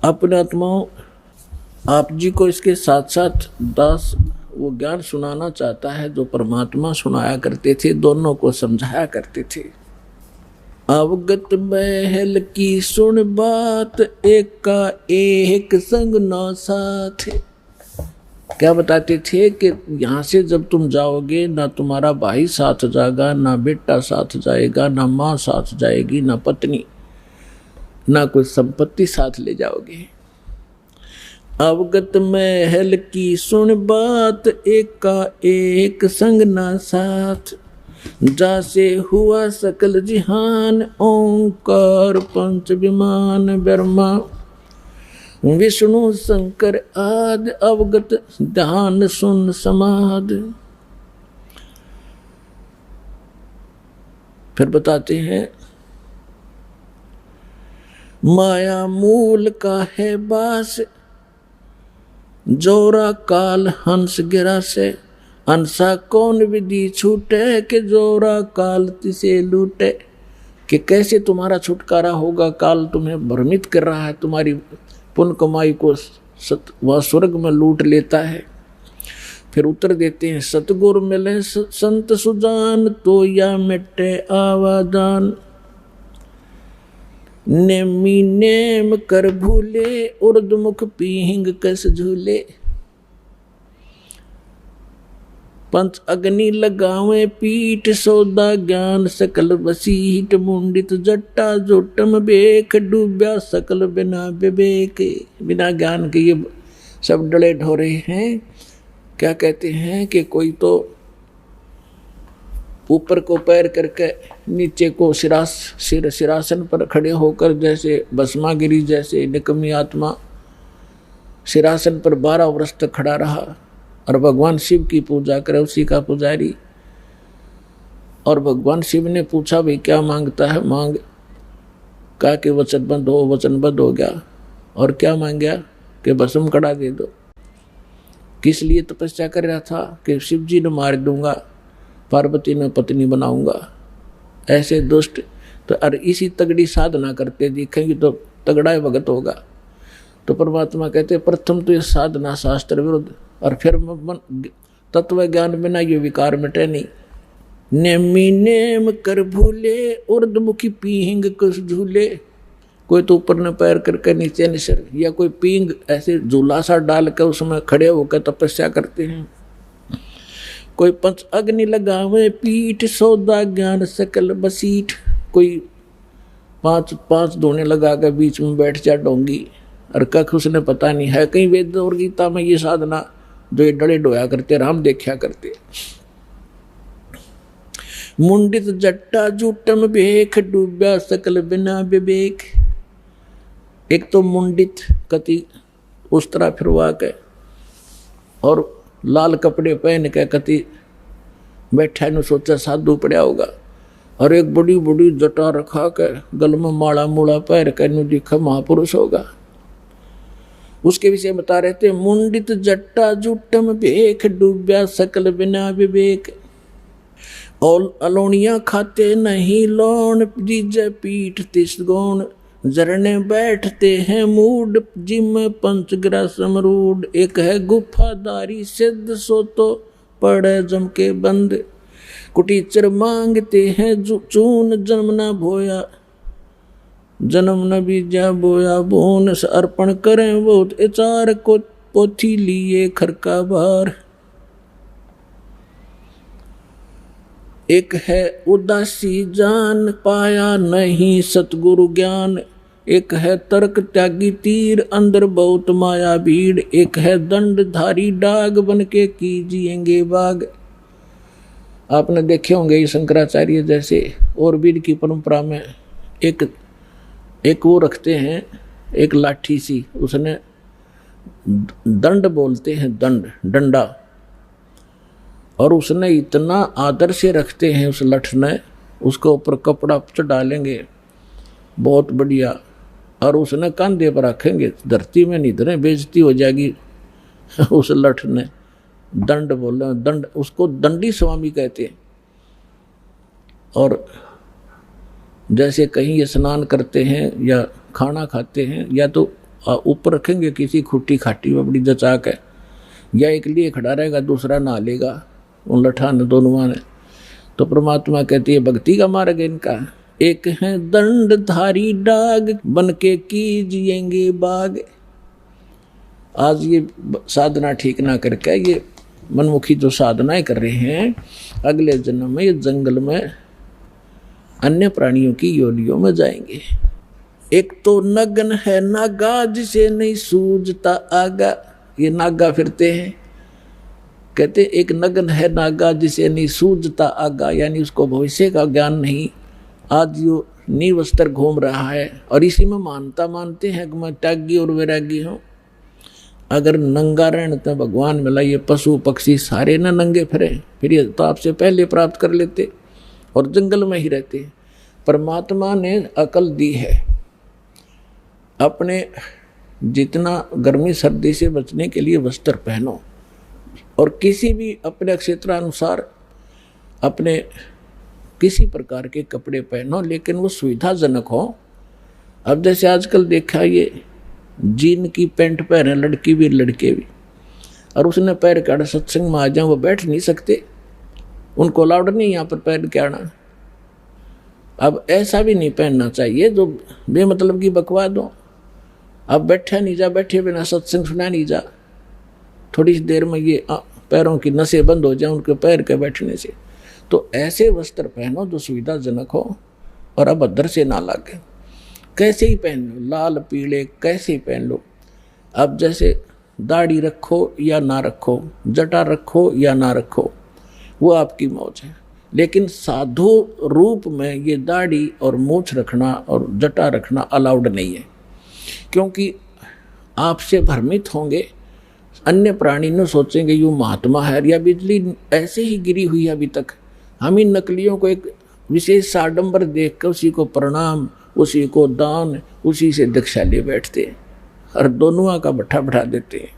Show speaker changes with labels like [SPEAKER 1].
[SPEAKER 1] अपने आत्माओं, आप जी को इसके साथ साथ दास वो ज्ञान सुनाना चाहता है जो परमात्मा सुनाया करते थे, दोनों को समझाया करते थे। अवगत महल की सुन बात, एक का एक संग नौ साथ। क्या बताते थे कि यहाँ से जब तुम जाओगे ना तुम्हारा भाई साथ जाएगा, ना बेटा साथ जाएगा, ना माँ साथ जाएगी, ना पत्नी, ना कोई संपत्ति साथ ले जाओगे। अवगत महल की सुन बात, एक का एक संग ना साथ। जासे हुआ सकल जिहान, ओंकार पंच विमान ब्रह्मा विष्णु शंकर आदि। अवगत ध्यान सुन समाध। फिर बताते हैं, माया मूल का है बास, जोरा काल हंस गिरा से। अंसा कौन विधि छूटे, के जोरा काल तिसे लूटे। कि कैसे तुम्हारा छुटकारा होगा, काल तुम्हें भ्रमित कर रहा है, तुम्हारी पुण्य कमाई को वह स्वर्ग में लूट लेता है। फिर उत्तर देते हैं, सतगुरु मिले संत सुजान, तो या मिटे आवादान। नेमी नेम कर भूले, उर्दमुख पीहिंग कस झूले। पंच अग्नि लगावे पीठ, सौदा ज्ञान सकल वसीठ। मुंडित जट्टा जोटम बेख, डूब्या सकल बिना विवेक। बिना ज्ञान के ये सब डले ढोरे हैं। क्या कहते हैं कि कोई तो ऊपर को पैर करके नीचे को सिरासन पर खड़े होकर, जैसे भस्मागिरी जैसे निकम्मी आत्मा सिरासन पर 12 वर्ष तक खड़ा रहा और भगवान शिव की पूजा करे, उसी का पुजारी। और भगवान शिव ने पूछा, भाई क्या मांगता है, मांग। कहा कि वचनबद्ध हो, वचनबद्ध हो गया। और क्या मांग गया कि भस्म कड़ा दे दो। किस लिए तपस्या कर रहा था कि शिव जी ने मार दूंगा, पार्वती में पत्नी बनाऊंगा। ऐसे दुष्ट तो और इसी तगड़ी साधना करते दिखेंगे तो तगड़ा भगत होगा। तो परमात्मा कहते प्रथम तो ये साधना शास्त्र विरुद्ध, और फिर तत्व ज्ञान बिना ये विकार मिटे नहीं। नेमी नेम कर भूले, उर्दमुखी पीहिंग कुछ झूले। कोई तो ऊपर न पैर करके नीचे निसर, या कोई पींग ऐसे झूला सा डाल कर उसमें खड़े होकर तपस्या करते हैं। कोई पंच अग्नि लगावे पीठ, सौदा ज्ञान सकल बसीठ। कोई पांच धोने लगा कर बीच में बैठ जा डोंगी, और कख उसने पता नहीं है। कहीं वेद और गीता में ये साधना जो ये डले डोया करते, राम देखा करते। मुंडित जट्टा जूटम बेख, डूब्या सकल बिना विवेक। एक तो मुंडित कति उस तरह फिरवा के और लाल कपड़े पहन के कति बैठा न सोचा साधु पड़ा होगा, और एक बड़ी बड़ी जटा रखा के गल में माला मूला पैर के नु दिखा महापुरुष होगा। उसके विषय बता रहे थे, मुंडित जट्टा जूटम बेख, डूब्या सकल बिना विवेक। और अलोनिया खाते नहीं लोन, जीजे पीठ तिस गौण। जरने बैठते हैं मूड, जिम पंचग्रह समरूड। एक है गुफादारी सिद्ध, सो तो पड़े जम के बंद। कुटीचर मांगते हैं चून, जन्म न भोया, जन्म न बीजा बोया बोन। अर्पण करें बहुत एचार को, पोथी लिए खरका बार। एक है उदासी जान, पाया नहीं सतगुरु ज्ञान। एक है तर्क त्यागी तीर, अंदर बहुत माया भीड़। एक है दंडधारी डाग, बन के कीजिएंगे बाग। आपने देखे होंगे शंकराचार्य जैसे और वीर की परंपरा में एक वो रखते हैं, एक लाठी सी, उसने दंड बोलते हैं, डंडा। और उसने इतना आदर से रखते हैं उस लठ ने, उसके ऊपर कपड़ा डालेंगे बहुत बढ़िया, और उसने कंधे पर रखेंगे, धरती में नहीं धरे, बेइज्जती हो जाएगी। उस लठ ने दंड बोला, दंड, उसको दंडी स्वामी कहते हैं। और जैसे कहीं स्नान करते हैं या खाना खाते हैं, या तो ऊपर रखेंगे किसी खुट्टी खाटी में बड़ी जचा के, या एक लिए खड़ा रहेगा दूसरा नहा लेगा उन लठान दोनों ने। तो परमात्मा कहती है भक्ति का मार्ग इनका, एक है दंडधारी डाग बन के कीजिएंगे बाग। आज ये साधना ठीक ना करके ये मनमुखी जो साधनाएं कर रहे हैं, अगले जन्म में ये जंगल में अन्य प्राणियों की योनियों में जाएंगे। एक तो नगन है नागा जिसे नहीं सूझता आगा, ये नागा फिरते हैं। कहते एक नगन है नागा जिसे नहीं सूझता आगा, यानी उसको भविष्य का ज्ञान नहीं। आज यो नीवस्त्र घूम रहा है और इसी में मानते हैं कि मैं त्यागी और वैरागी हूँ। अगर नंगा रहने तो भगवान मिला, ये पशु पक्षी सारे ना नंगे फिरे, फिर ये तो आपसे पहले प्राप्त कर लेते और जंगल में ही रहते। परमात्मा ने अकल दी है, अपने जितना गर्मी सर्दी से बचने के लिए वस्त्र पहनो और किसी भी अपने क्षेत्रानुसार अपने किसी प्रकार के कपड़े पहनो, लेकिन वो सुविधाजनक हो। अब जैसे आजकल देखा ये जीन की पैंट पहने लड़की भी लड़के भी, और उसने पैर के आड़ा सत्संग में आ जाए, वो बैठ नहीं सकते, उनको अलाउड नहीं यहाँ पर पैर के आना। अब ऐसा भी नहीं पहनना चाहिए जो बेमतलब की बकवाद हो। अब बैठा नहीं जा, बैठे बिना सत्संग सुना नहीं जा, थोड़ी देर में ये पैरों की नसें बंद हो जाए उनके पैर के बैठने से। तो ऐसे वस्त्र पहनो जो सुविधाजनक हो और अभद्र से ना लगे। कैसे ही पहन लो, लाल पीले कैसे ही पहन लो। अब जैसे दाढ़ी रखो या ना रखो, जटा रखो या ना रखो, वो आपकी मौज है। लेकिन साधु रूप में ये दाढ़ी और मूछ रखना और जटा रखना अलाउड नहीं है, क्योंकि आपसे भ्रमित होंगे। अन्य प्राणी न सोचेंगे यूँ महात्मा है, या बिजली ऐसे ही गिरी हुई है अभी तक। हम इन नकलियों को एक विशेष साडंबर देख कर उसी को प्रणाम, उसी को दान, उसी से दीक्षा ले बैठते और दोनों का भट्ठा बैठा देते हैं।